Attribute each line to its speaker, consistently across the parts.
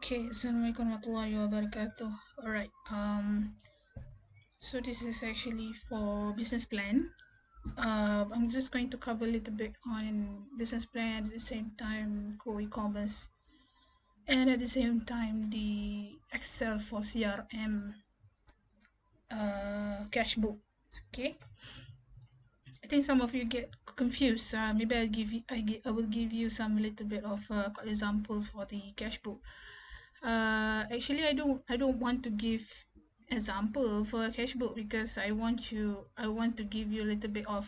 Speaker 1: Okay, Assalamualaikum warahmatullahi wabarakatuh. Alright, so this is actually for business plan. I'm just going to cover a little bit on business plan, at the same time Go-Ecommerce, and at the same time the Excel for CRM cash book. Okay, I think some of you get confused. Maybe I will give you some little bit of example for the cash book. Actually, I don't want to give example for a cash book because I want to give you a little bit of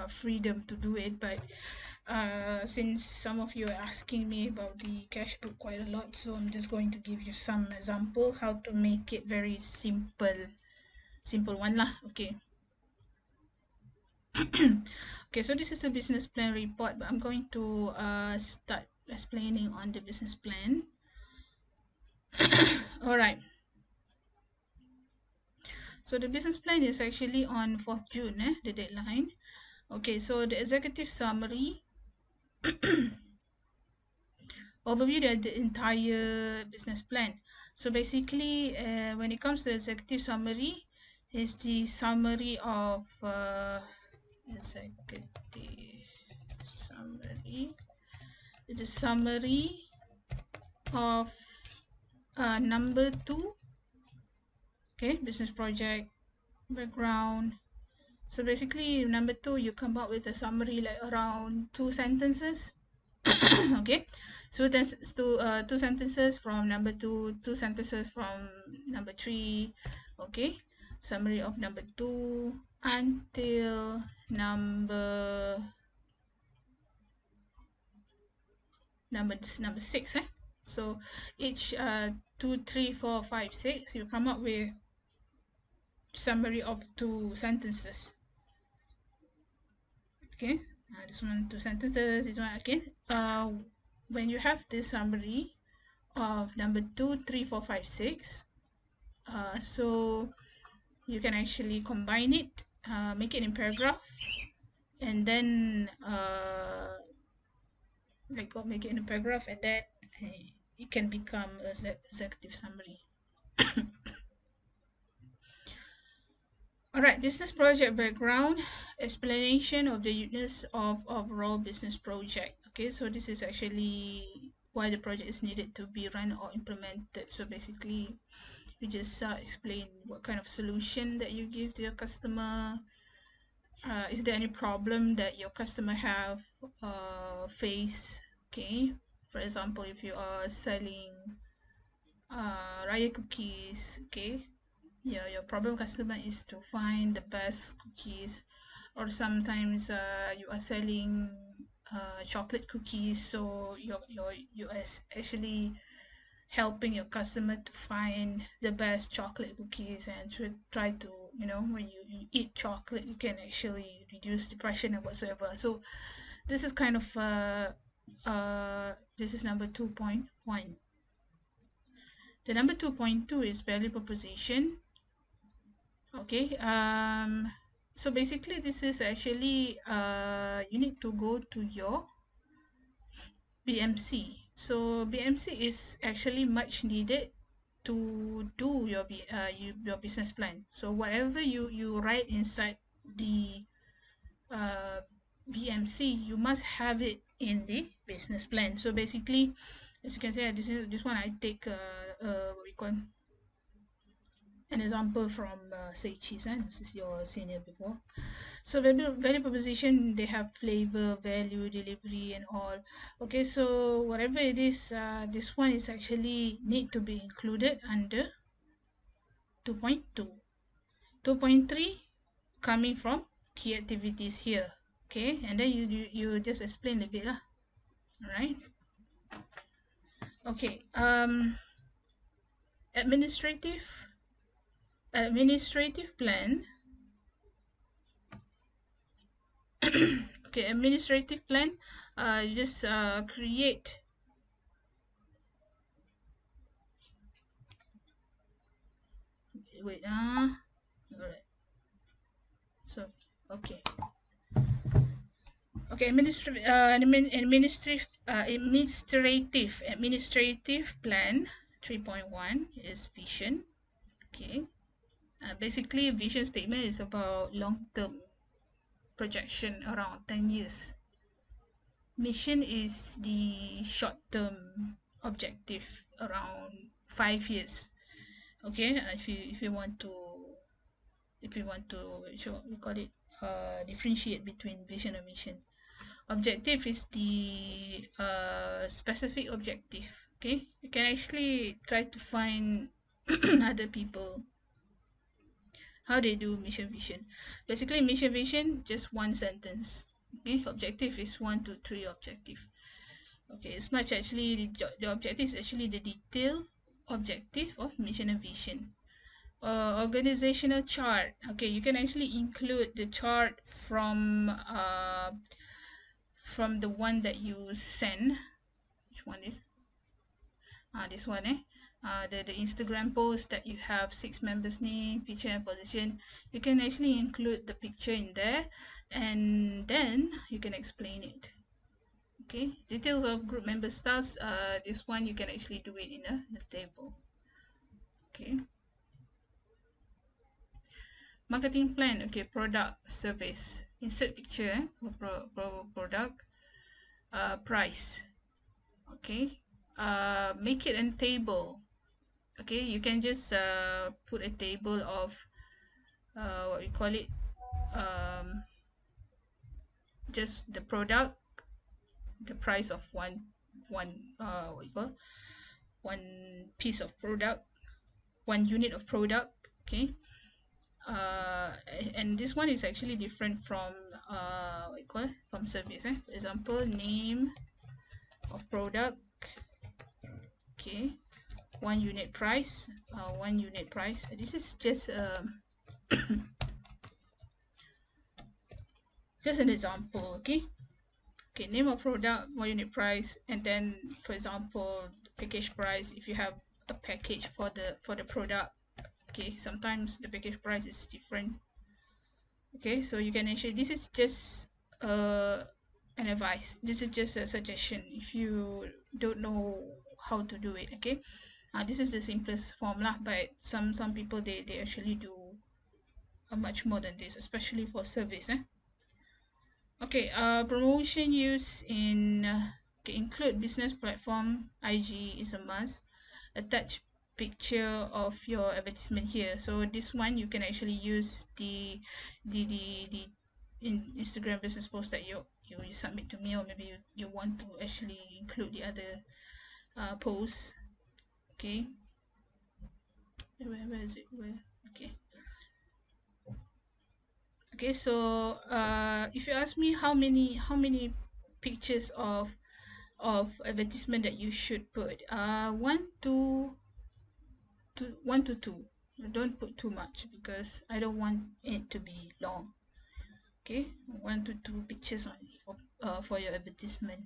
Speaker 1: freedom to do it. But since some of you are asking me about the cash book quite a lot, so I'm just going to give you some example how to make it very simple one lah. Okay. Okay, so this is a business plan report, but I'm going to start explaining on the business plan. All right. So the business plan is actually on 4th June, the deadline. Okay, so the executive summary overview the entire business plan. So basically, when it comes to executive summary, is the summary of executive summary. It is summary of number 2. Okay, business project background. So basically, number 2, you come up with a summary like around 2 sentences. Okay, so there's 2 sentences from number 2, 2 sentences from number 3. Okay, summary of number 2 until number 6. So each 2, 3, 4, 5, 6, you come up with summary of 2 sentences. Okay, this one 2 sentences, this one. Okay, when you have this summary of number 2, 3, 4, 5, 6, so you can actually combine it, make it in paragraph, and then make it in a paragraph, and then it can become an executive summary. Alright, business project background, explanation of the uniqueness of overall business project. Okay, so this is actually why the project is needed to be run or implemented. So basically, you just explain what kind of solution that you give to your customer. Is there any problem that your customer have face? Okay, for example, if you are selling Raya cookies, okay, your problem customer is to find the best cookies, or sometimes you are selling chocolate cookies, so you are actually helping your customer to find the best chocolate cookies, and to try to, when you eat chocolate, you can actually reduce depression and whatsoever. So this is kind of this is number 2.1. The number 2.2 is value proposition. Okay, so basically this is actually you need to go to your BMC. So BMC is actually much needed to do your business plan. So whatever you write inside the BMC, you must have it in the business plan. So basically, as you can see, this one I take what we call an example from say cheese, and this is your senior before. So value proposition, they have flavor, value, delivery, and all. Okay, so whatever it is, this one is actually need to be included under 2.2. 2.3 coming from key activities here. Okay, and then you just explain a bit lah. All right. Okay. Administrative plan. Okay, administrative plan. You just create. Wait. All right. So okay. Okay, administrative plan. 3.1 is vision. Okay, basically vision statement is about long-term projection around 10 years. Mission is the short-term objective around 5 years. Okay, if you want to show, we call it differentiate between vision and mission. Objective is the specific objective. Okay, you can actually try to find other people how they do mission vision. Basically mission vision just one sentence. Okay, objective is 1 to 3 objective. Okay, it's much actually the objective is actually the detailed objective of mission and vision. Organizational chart. Okay, you can actually include the chart from the one that you send. Which one is this one, the Instagram post that you have 6 members name, picture and position. You can actually include the picture in there, and then you can explain it. Okay, details of group member styles. This one you can actually do it in a table. Okay, marketing plan. Okay, product, service, insert picture product, price. Okay, make it a table. Okay, you can just put a table of what we call it, just the product, the price of one what you call, one piece of product, one unit of product. Okay, and this one is actually different from what you call, from service. For example, name of product. Okay, one unit price. This is just just an example. Okay, name of product, 1 unit price, and then for example package price. If you have a package for the product, okay, sometimes the package price is different. Okay, so you can actually, this is just an advice, this is just a suggestion if you don't know how to do it. Okay, this is the simplest form lah, but some people they actually do much more than this, especially for service. Okay, promotion use in include business platform. IG is a must. Attach picture of your advertisement here. So this one you can actually use the Instagram business post that you submit to me, or maybe you want to actually include the other posts. Okay, where is it? Okay. Okay, so if you ask me how many pictures of advertisement that you should put, 1 to 2. Don't put too much because I don't want it to be long. Okay, 1 to 2 pictures only for your advertisement.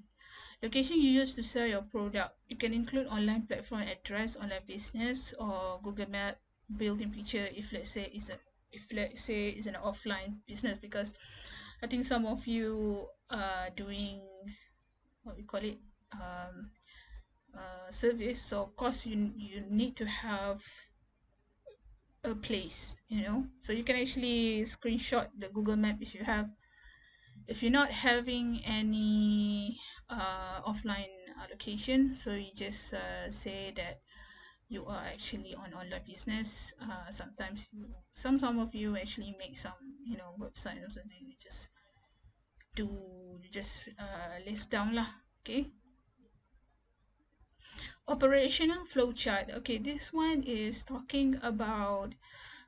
Speaker 1: Location you use to sell your product. You can include online platform address, online business, or Google Map built-in picture if let's say it's an offline business, because I think some of you are doing what we call it, service, so of course you need to have a place, so you can actually screenshot the Google Map if you're not having any offline location. So you just say that you are actually on online business. Sometimes some of you actually make some website or something. You just list down lah. Okay, operational flowchart. Okay, this one is talking about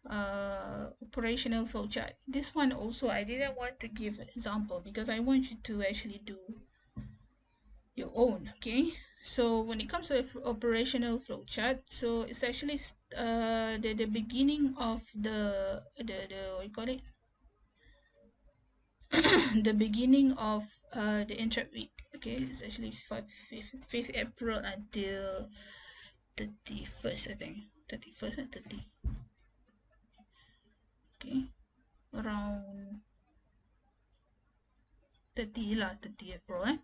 Speaker 1: operational flowchart. This one also I didn't want to give an example because I want you to actually do your own. Okay, so when it comes to operational flowchart, so it's actually the beginning of the what you call it, the beginning of the intern week. Okay, it's actually 5th April until 31st, I think 31st and 30. Okay, around 30 April.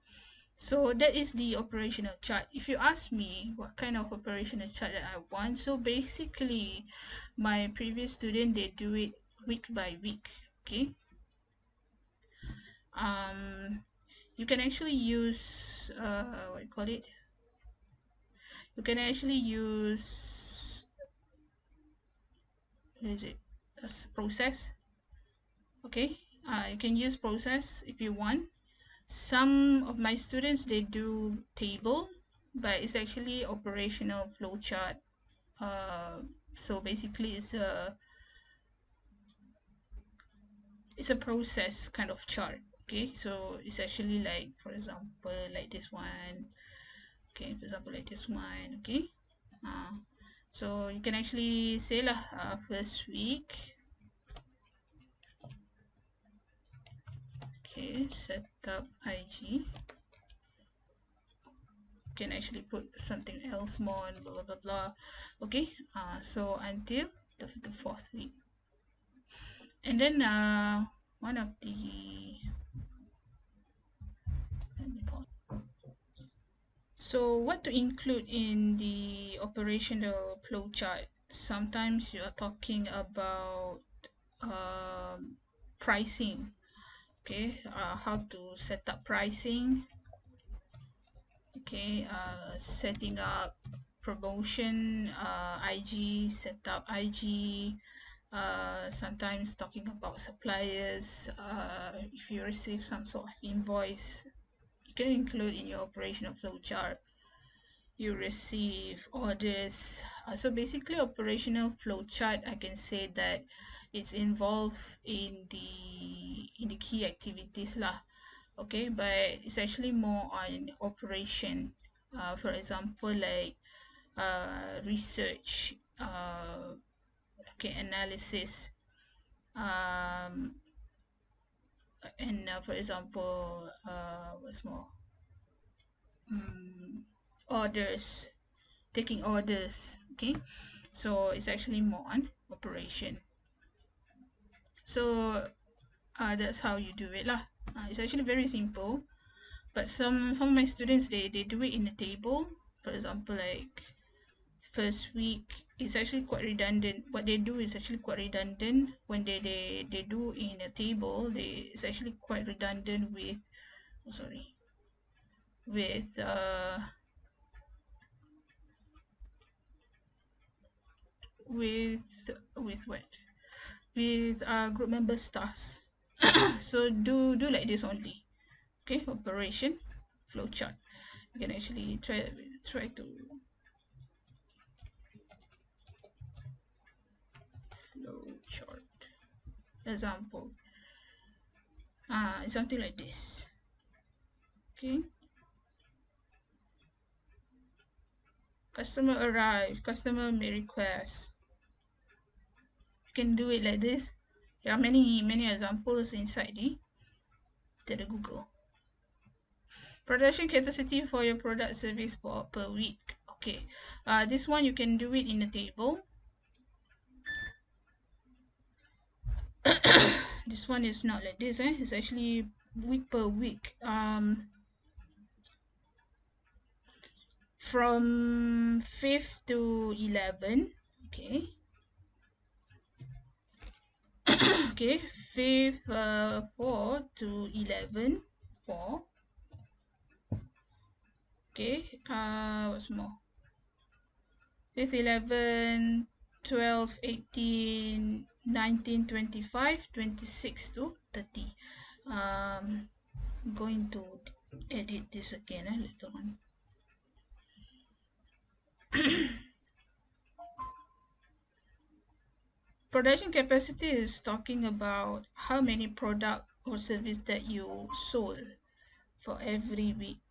Speaker 1: So that is the operational chart. If you ask me what kind of operational chart that I want, so basically my previous student, they do it week by week. Okay, you can actually use what you call it, you can actually use, what is it, as process. Okay, you can use process if you want. Some of my students, they do table, but it's actually operational flowchart. So basically it's a process kind of chart. Okay, so it's actually like, for example, like this one. Okay, for example, like this one. Okay, so you can actually say lah, first week. Okay, set up IG. Can actually put something else more and blah blah blah. Okay, so until the fourth week. And then one of the, so what to include in the operational flowchart? Sometimes you are talking about pricing. Okay, how to set up pricing. Okay, setting up promotion, IG, set up IG. Sometimes talking about suppliers. If you receive some sort of invoice, you can include in your operational flowchart. You receive orders. So basically, operational flowchart, I can say that it's involved in the key activities lah. Okay, but it's actually more on operation. For example, like research, okay, analysis, and for example, what's more, orders, taking orders. Okay, so it's actually more on operation. So that's how you do it lah. It's actually very simple, but some of my students, they do it in a table. For example, like first week, it's actually quite redundant. What they do is actually quite redundant. When they do in a table, it's actually quite redundant with, oh, sorry, with what, with group member stars. So do like this only. Okay, operation flowchart. You can actually try to flowchart examples. Something like this. Okay, customer arrive, customer may request. You can do it like this. There are many examples inside the Google. Production capacity for your product service per week. Okay, this one you can do it in a table. This one is not like this, it's actually week per week. From 5th to 11. Okay. Okay, 5th 4 to 11 4. Okay, what's more, 5th 11 12 18 19 25 26 to 30. I'm going to edit this again later on. Production capacity is talking about how many product or service that you sold for every week,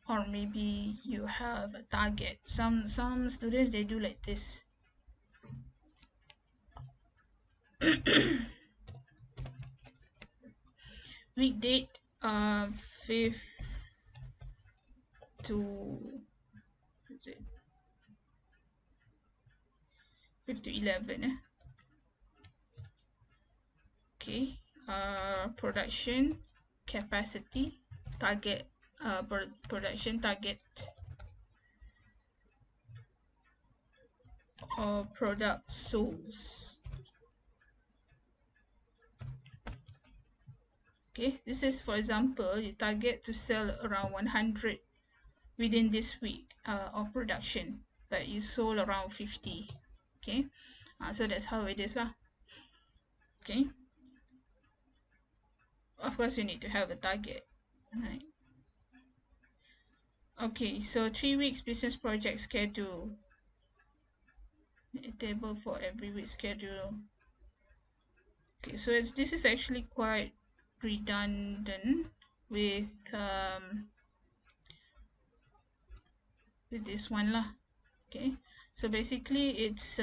Speaker 1: or maybe you have a target. Some students, they do like this. Week date 5th to 5th to 11. Okay, production capacity target production target or product sold. Okay, this is, for example, you target to sell around 100 within this week of production, but you sold around 50. Okay, so that's how it is lah. Okay, of course you need to have a target, right? Okay, so 3 weeks business project schedule, a table for every week schedule. Okay, so this is actually quite redundant with this one lah. Okay, so basically it's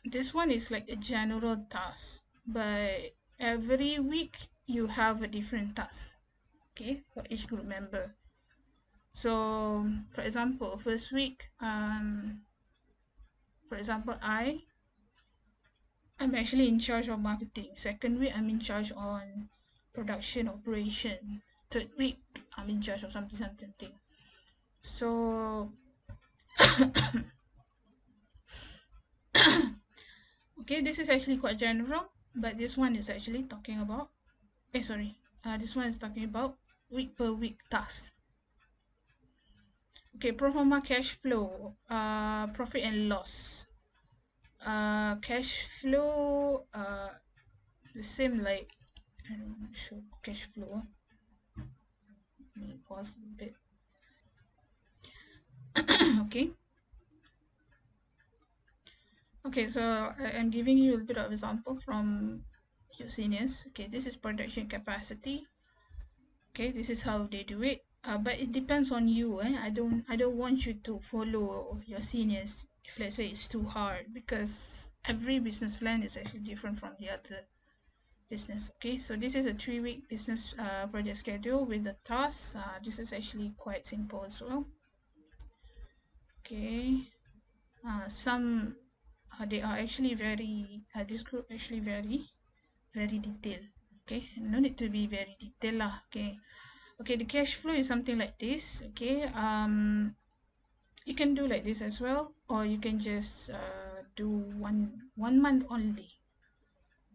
Speaker 1: this one is like a general task, but every week you have a different task, okay, for each group member. So for example, first week, for example, I'm actually in charge of marketing. Second week, I'm in charge on production operation. Third week, I'm in charge of something. So okay, this is actually quite general, but this one is actually talking about this one is talking about week per week task. Okay, pro forma cash flow, profit and loss. Cash flow, the same like, I don't show cash flow. Let me pause a bit. Okay. Okay, so I'm giving you a bit of example from your seniors. Okay, this is production capacity. Okay, this is how they do it. But it depends on you. I don't want you to follow your seniors if, let's say, it's too hard, because every business plan is actually different from the other business. Okay, so this is a 3-week business project schedule with the tasks. This is actually quite simple as well. Okay, some they are actually very this group actually very detailed. Okay, no need to be very detailed lah. Okay, the cash flow is something like this. Okay, you can do like this as well, or you can just do one month only.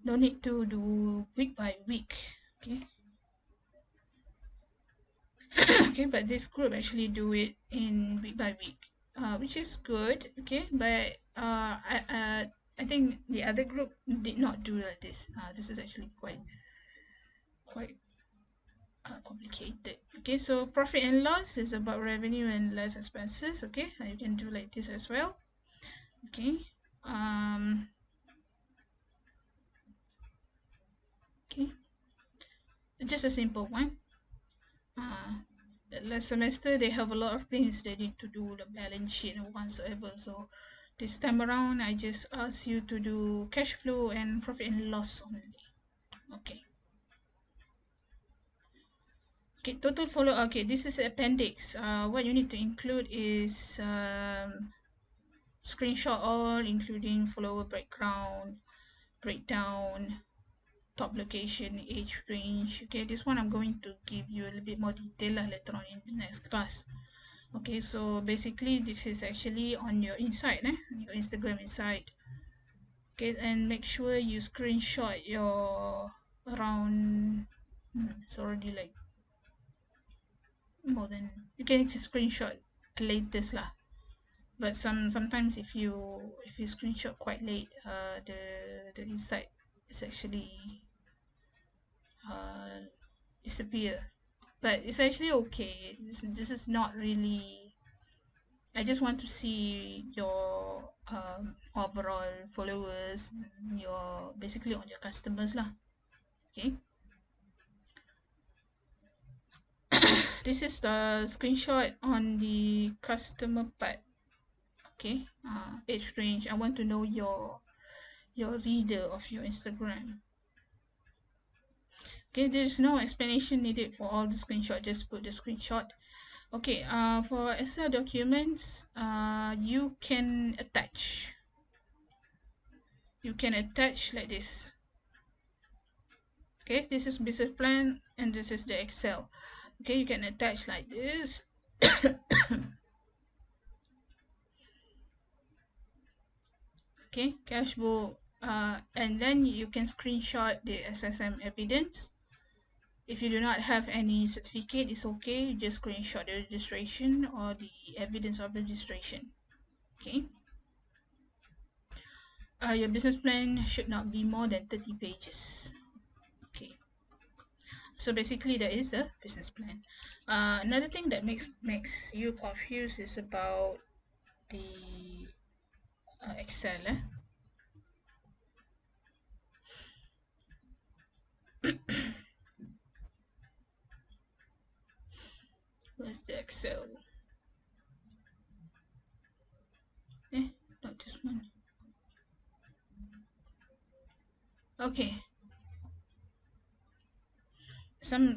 Speaker 1: No need to do week by week. Okay. Okay, but this group actually do it in week by week, which is good. Okay, but I think the other group did not do like this. This is actually quite complicated. Okay, so profit and loss is about revenue and less expenses. Okay, you can do like this as well. Okay, okay, just a simple one. Last semester they have a lot of things they need to do, the balance sheet and whatsoever. So this time around I just ask you to do cash flow and profit and loss only. Okay. Okay, total follow. Okay, this is appendix. What you need to include is screenshot all, including follower background, breakdown, top location, age range. Okay, this one I'm going to give you a little bit more detail later on in the next class. Okay, so basically this is actually on your inside, on your Instagram inside. Okay, and make sure you screenshot your around it's already like more than, you can just screenshot latest lah, but sometimes if you screenshot quite late, the inside is actually disappear, but it's actually okay. This is not really, I just want to see your overall followers, your basically on your customers lah. Okay. This is the screenshot on the customer part. Okay, age range. I want to know your reader of your Instagram. Okay, there's no explanation needed for all the screenshot. Just put the screenshot. Okay, for Excel documents, you can attach. You can attach like this. Okay, this is business plan and this is the Excel. Okay, you can attach like this. Okay, cash book, and then you can screenshot the SSM evidence. If you do not have any certificate, it's okay, you just screenshot the registration or the evidence of registration. Okay, your business plan should not be more than 30 pages. Okay, so basically that is a business plan. Another thing that makes you confused is about the Excel. Where's the Excel? Not this one. Okay. Some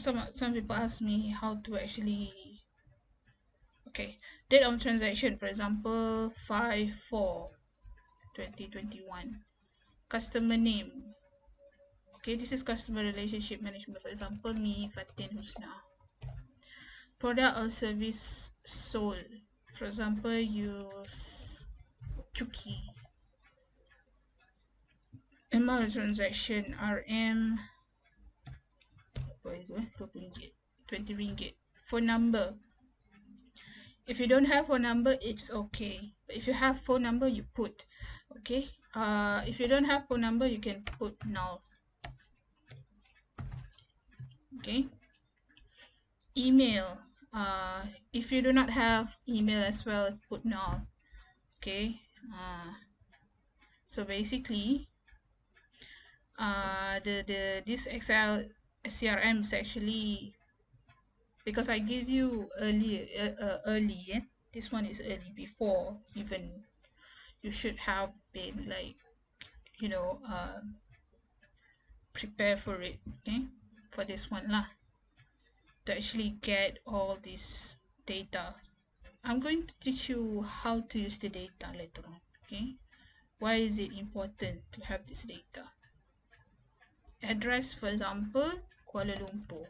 Speaker 1: people ask me how to actually. Okay, date of transaction, for example, 5/4/2021. Customer name. Okay, this is customer relationship management. For example, me, Fatin Husna. Product or service sold. For example, use Chuki. Amount of transaction, RM. ringgit, 20 ringgit. Phone number. If you don't have phone number, it's okay. But if you have phone number, you put. Okay. If you don't have phone number, you can put null. Okay. Email. If you do not have email as well, put null. Okay. So basically, this Excel CRM is actually, because I give you early. This one is early, before even you should have been like, you know, prepare for it. Okay, for this one lah, to actually get all this data. I'm going to teach you how to use the data later on. Okay, why is it important to have this data? Address, for example, Kuala Lumpur.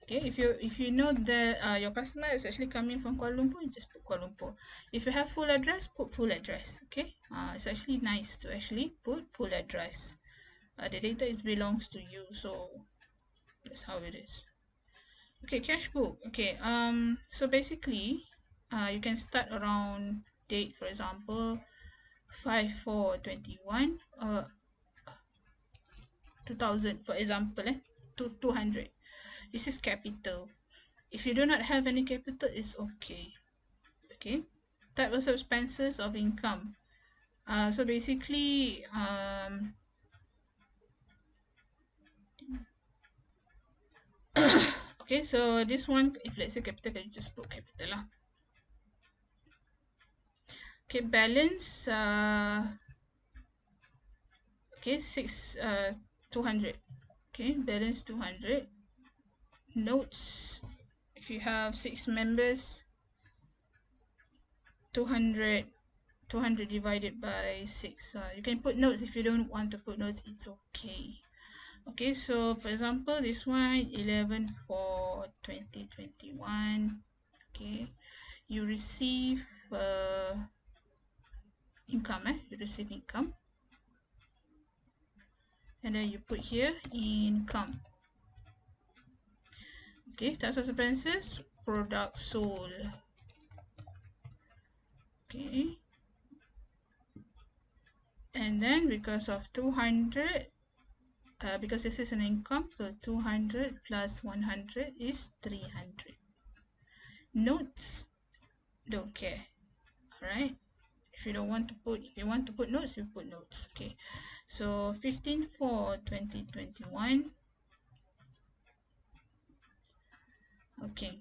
Speaker 1: Okay, if you know that your customer is actually coming from Kuala Lumpur, you just put Kuala Lumpur. If you have full address, put full address. Okay, it's actually nice to actually put full address. The data belongs to you, so that's how it is. Okay, cash book. Okay, so basically, you can start around date, for example, 5/4/21, 2000, for example, to 200. This is capital. If you do not have any capital, it's okay. Okay, type of expenses of income. So basically, okay, so this one, if let's say capital, can you just put capital lah. Okay, balance, okay, 200. Okay, balance 200. Notes, if you have 6 members, 200 divided by 6. You can put notes. If you don't want to put notes, it's okay. Okay, so for example, this one, 11/4/2021. Okay, you receive income. You receive income, and then you put here income. Okay, types of expenses, product sold. Okay, and then because of 200, because this is an income, so 200 plus 100 is 300. Notes, don't care. All right, if you want to put notes, you put notes. Okay, so 15/4/2021. Okay,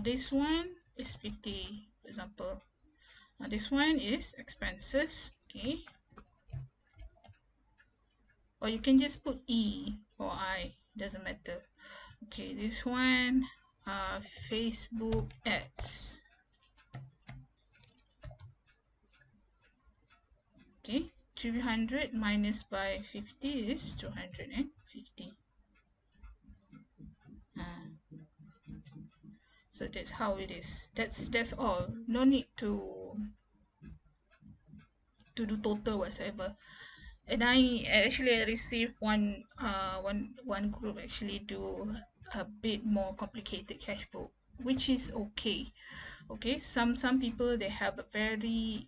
Speaker 1: this one is 50, for example. This one is expenses. Okay, or you can just put E or I, doesn't matter. Okay, this one, Facebook ads. Okay, 300 minus by 50 is 250. So that's how it is. That's all. No need to do total whatsoever. And I actually received one group actually do a bit more complicated cash book, which is okay. Okay, some people they have a very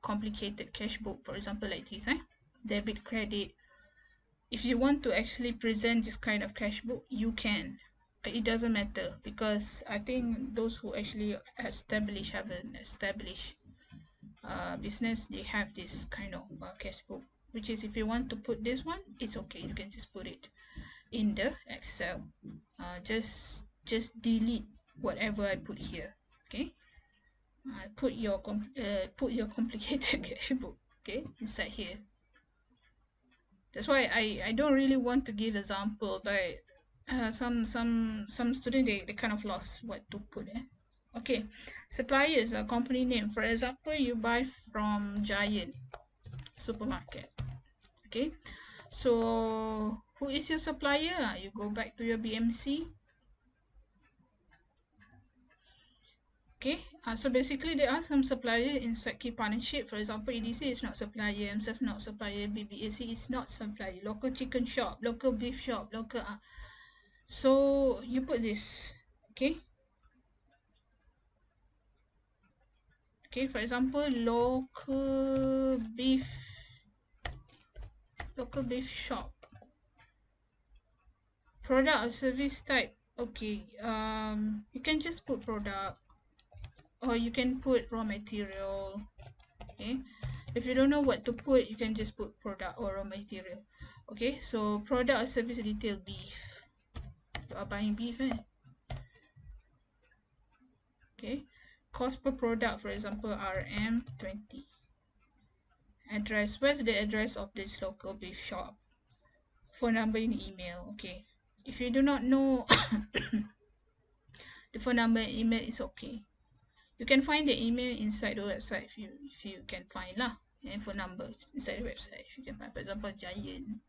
Speaker 1: complicated cash book, for example like this, debit, credit. If you want to actually present this kind of cash book, you can. It doesn't matter, because I think those who actually have an established business, they have this kind of cash book, which is, if you want to put this one, it's okay, you can just put it in the Excel. Just delete whatever I put here. Okay, put your complicated cash book, okay, inside here. That's why I don't really want to give example, but some student, they kind of lost what to put. Okay, supplier is a company name. For example, you buy from Giant supermarket. Okay, so who is your supplier? You go back to your BMC. Okay, so basically there are some supplier inside key partnership. For example, EDC is not supplier, MSAS not supplier, BBAC is not supplier, local chicken shop, local beef shop, local. So you put this. Okay. Okay, for example, local beef shop. Product or service type. Okay, you can just put product, or you can put raw material. Okay, if you don't know what to put, you can just put product or raw material. Okay, so product or service detail, beef. You are buying beef, Okay, cost per product, for example, RM20. Address, where's the address of this local beef shop? Phone number and email. Okay, if you do not know the phone number and email, is okay. You can find the email inside the website if you can find lah, and phone number inside the website if you can find. For example, Giant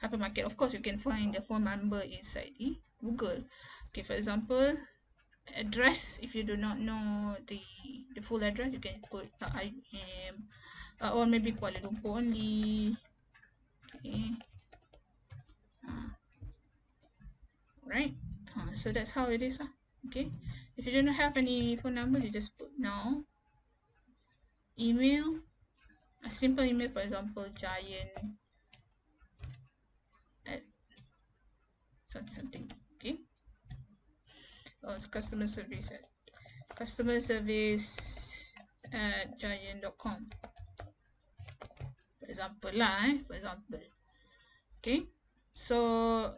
Speaker 1: hypermarket, of course you can find the phone number inside the Google. Okay, for example, address, if you do not know the full address, you can put IM, or maybe Kuala Lumpur only. Okay, right. So that's how it is. Okay, if you don't have any phone number, you just put no. Email, a simple email, for example, Giant at something. Okay, or it's customer service at giant.com, for example for example. Okay, so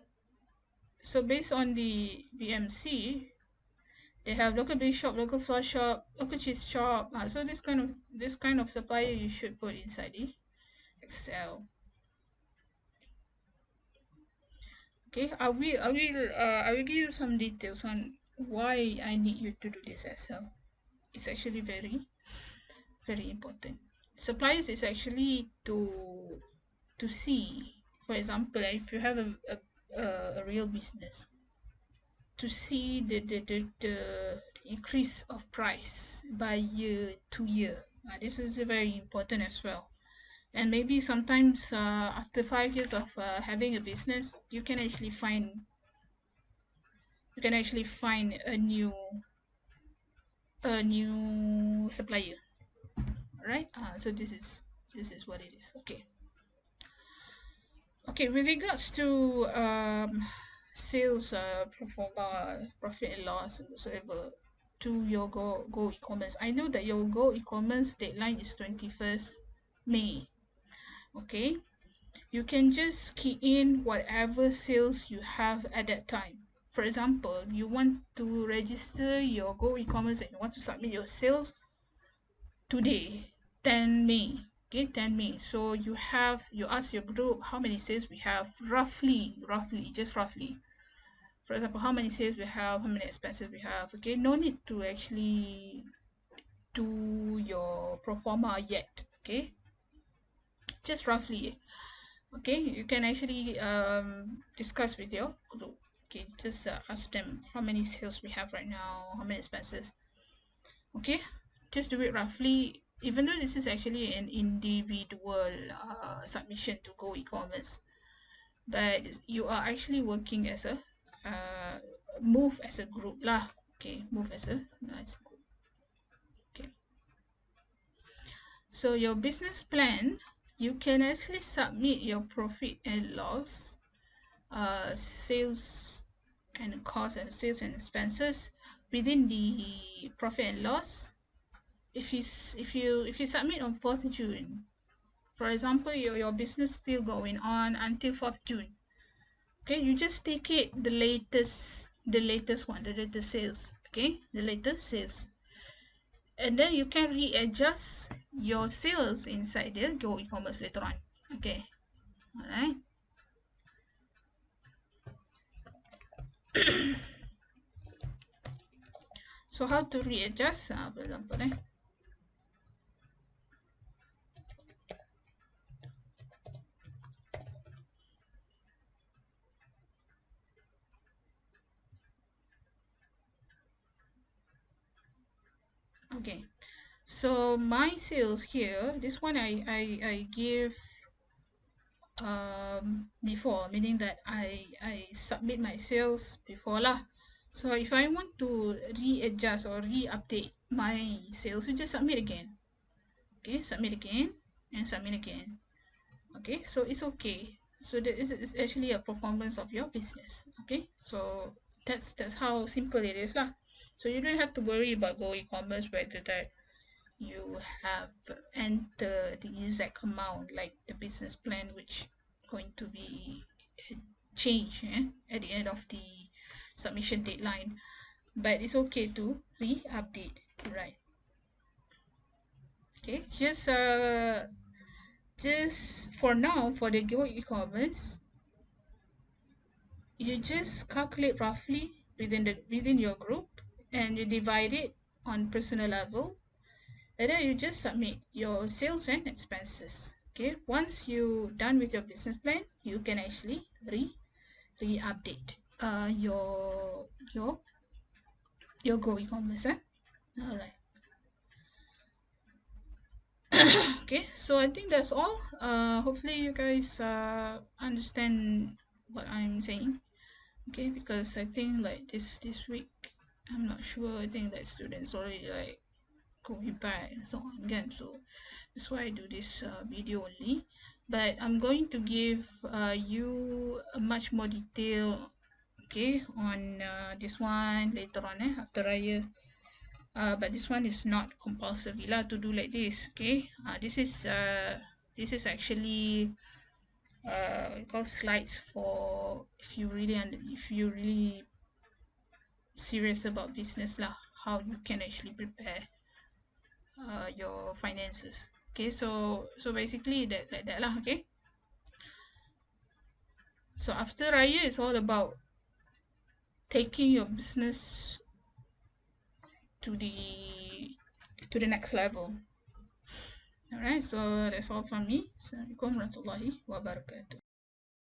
Speaker 1: based on the BMC, they have local beef shop, local flour shop, local cheese shop. So this kind of supplier you should put inside the Excel. Okay, I will give you some details on why I need you to do this Excel. It's actually very, very important. Suppliers is actually to see, for example, if you have a real business, to see the increase of price by year to year. This is very important as well. And maybe sometimes after 5 years of having a business, you can actually find a new supplier, right? So this is what it is. Okay, with regards to sales, profit and loss, and whatsoever, to your Go-Ecommerce. I know that your Go-Ecommerce deadline is 21st May. Okay, you can just key in whatever sales you have at that time. For example, you want to register your Go-Ecommerce and you want to submit your sales today, 10 May. Okay, 10 May. So you ask your group how many sales we have, roughly, just roughly. For example, how many sales we have, how many expenses we have. Okay, no need to actually do your pro forma yet. Okay, just roughly. Okay, you can actually discuss with your group. Okay, just ask them how many sales we have right now, how many expenses. Okay, just do it roughly, even though this is actually an individual submission to Go-Ecommerce, but you are actually working as a uh, move as a group lah. Okay, move as a group. Okay, so your business plan, you can actually submit your profit and loss, sales and cost and sales and expenses within the profit and loss. If you submit on 4th June, for example, your business still going on until 4th June. Okay, you just take it the latest one, the latest sales. Okay, the latest sales, and then you can readjust your sales inside the Go-Ecommerce later on. Okay, all right. So how to readjust? For example, okay. So my sales here, this one I give before, meaning that I submit my sales before lah. So if I want to readjust or re-update my sales, you just submit again. Okay, submit again and submit again. Okay, so it's okay. So that is actually a performance of your business. Okay, so that's how simple it is lah. So you don't have to worry about Go-Ecommerce, whether that you have entered the exact amount like the business plan, which going to be changed at the end of the submission deadline. But it's okay to re-update, right? Okay, just for now, for the Go-Ecommerce, you just calculate roughly within your group, and you divide it on personal level, and then you just submit your sales and expenses. Okay, once you done with your business plan, you can actually re-update your Go-Ecommerce. All right. Okay, so I think that's all. Hopefully you guys understand what I'm saying. Okay, because I think like this week, I'm not sure. I think that students already like going back and so on again. So that's why I do this video only. But I'm going to give you a much more detail, okay, on this one later on after Raya. But this one is not compulsory lah to do like this. Okay, this is actually called slides for if you really serious about business lah, how you can actually prepare your finances. Okay, so basically that like that lah. Okay, so after Raya, it's all about taking your business to the next level. All right, so that's all from me. Assalamualaikum warahmatullahi wabarakatuh.